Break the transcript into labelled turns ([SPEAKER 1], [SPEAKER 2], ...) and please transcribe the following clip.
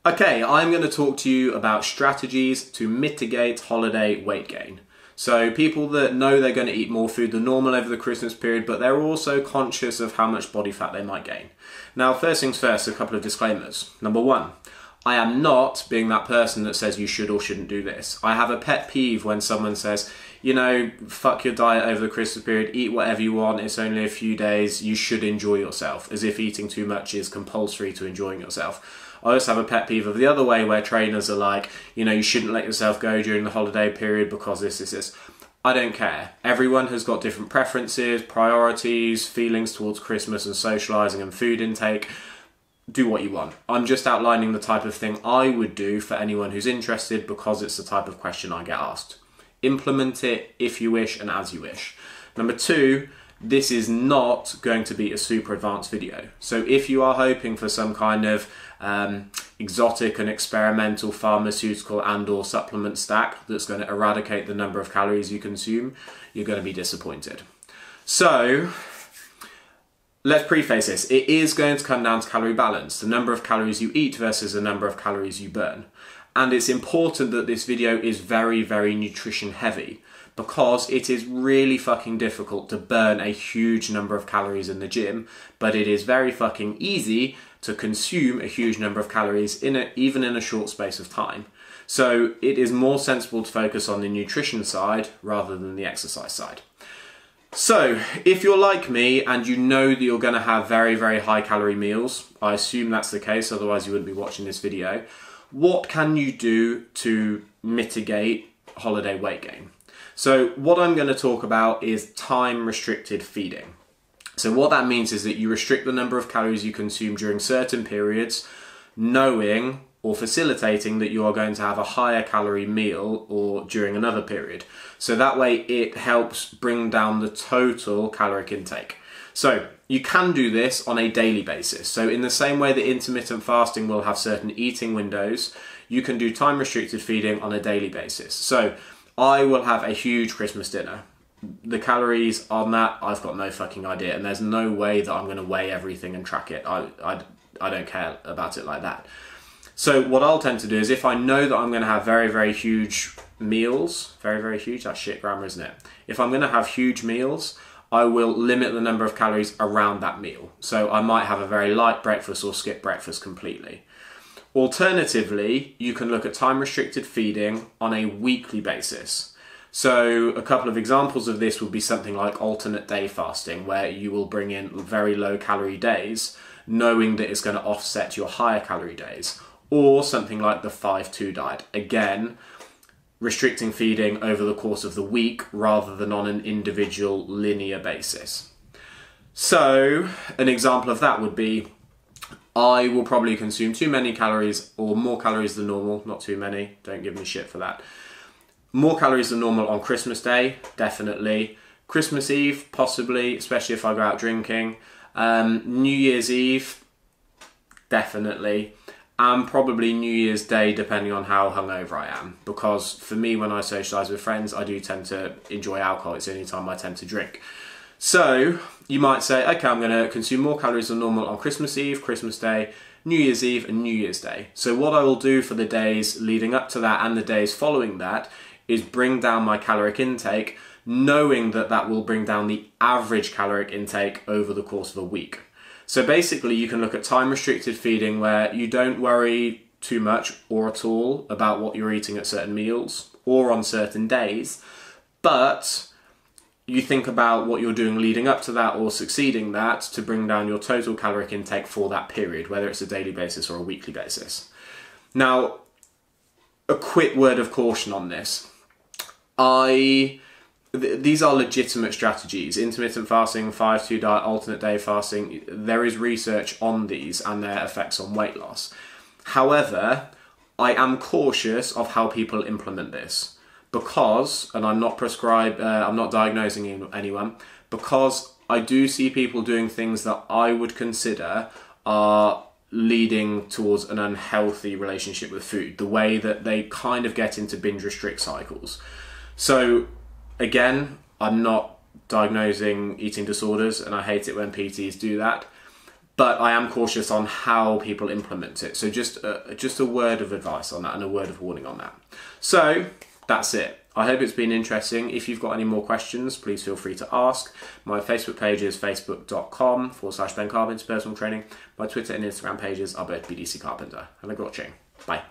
[SPEAKER 1] Okay, I'm going to talk to you about strategies to mitigate holiday weight gain. So people that know they're going to eat more food than normal over the Christmas period, but they're also conscious of how much body fat they might gain. Now, first things first, a couple of disclaimers. Number one, I am not being that person that says you should or shouldn't do this. I have a pet peeve when someone says, you know, fuck your diet over the Christmas period, eat whatever you want, it's only a few days, you should enjoy yourself, as if eating too much is compulsory to enjoying yourself. I also have a pet peeve of the other way where trainers are like, you know, you shouldn't let yourself go during the holiday period because this. I don't care. Everyone has got different preferences, priorities, feelings towards Christmas and socialising and food intake. Do what you want. I'm just outlining the type of thing I would do for anyone who's interested because it's the type of question I get asked. Implement it if you wish and as you wish. Number two, this is not going to be a super advanced video. So if you are hoping for some kind of exotic and experimental pharmaceutical and/or supplement stack that's going to eradicate the number of calories you consume, you're going to be disappointed. So let's preface this. It is going to come down to calorie balance, the number of calories you eat versus the number of calories you burn. And it's important that this video is very, very nutrition heavy, because it is really fucking difficult to burn a huge number of calories in the gym, but it is very fucking easy to consume a huge number of calories even in a short space of time. So it is more sensible to focus on the nutrition side rather than the exercise side. So if you're like me and you know that you're going to have very, very high calorie meals, I assume that's the case, otherwise you wouldn't be watching this video, what can you do to mitigate holiday weight gain? So what I'm going to talk about is time restricted feeding. So what that means is that you restrict the number of calories you consume during certain periods, knowing or facilitating that you are going to have a higher calorie meal or during another period. So that way it helps bring down the total caloric intake. So you can do this on a daily basis. So in the same way that intermittent fasting will have certain eating windows, you can do time restricted feeding on a daily basis. So I will have a huge Christmas dinner. The calories on that, I've got no fucking idea, and there's no way that I'm going to weigh everything and track it. I don't care about it like that. So what I'll tend to do is if I know that I'm going to have very, very huge meals, very, very huge, that's shit grammar, isn't it? If I'm going to have huge meals, I will limit the number of calories around that meal. So I might have a very light breakfast or skip breakfast completely. Alternatively, you can look at time restricted feeding on a weekly basis. So a couple of examples of this would be something like alternate day fasting, where you will bring in very low calorie days, knowing that it's going to offset your higher calorie days. Or something like the 5-2 diet. Again, restricting feeding over the course of the week rather than on an individual linear basis. So an example of that would be, I will probably consume too many calories or more calories than normal, not too many, don't give me shit for that. More calories than normal on Christmas Day, definitely. Christmas Eve, possibly, especially if I go out drinking. New Year's Eve, definitely. And probably New Year's Day, depending on how hungover I am. Because for me, when I socialise with friends, I do tend to enjoy alcohol. It's the only time I tend to drink. So you might say, okay, I'm going to consume more calories than normal on Christmas Eve, Christmas Day, New Year's Eve and New Year's Day. So what I will do for the days leading up to that and the days following that is bring down my caloric intake, knowing that that will bring down the average caloric intake over the course of a week. So basically you can look at time restricted feeding where you don't worry too much or at all about what you're eating at certain meals or on certain days, but you think about what you're doing leading up to that or succeeding that to bring down your total caloric intake for that period, whether it's a daily basis or a weekly basis. Now, a quick word of caution on this. These are legitimate strategies. Intermittent fasting, 5-2 diet, alternate day fasting, there is research on these and their effects on weight loss. However, I am cautious of how people implement this because, and I'm not I'm not diagnosing anyone, because I do see people doing things that I would consider are leading towards an unhealthy relationship with food, the way that they kind of get into binge restrict cycles. So again, I'm not diagnosing eating disorders and I hate it when PTs do that, but I am cautious on how people implement it. So just a word of advice on that and a word of warning on that. So that's it. I hope it's been interesting. If you've got any more questions, please feel free to ask. My Facebook page is facebook.com/Ben Carpenter Personal Training. My Twitter and Instagram pages are both BDC Carpenter. Have a good watching. Bye.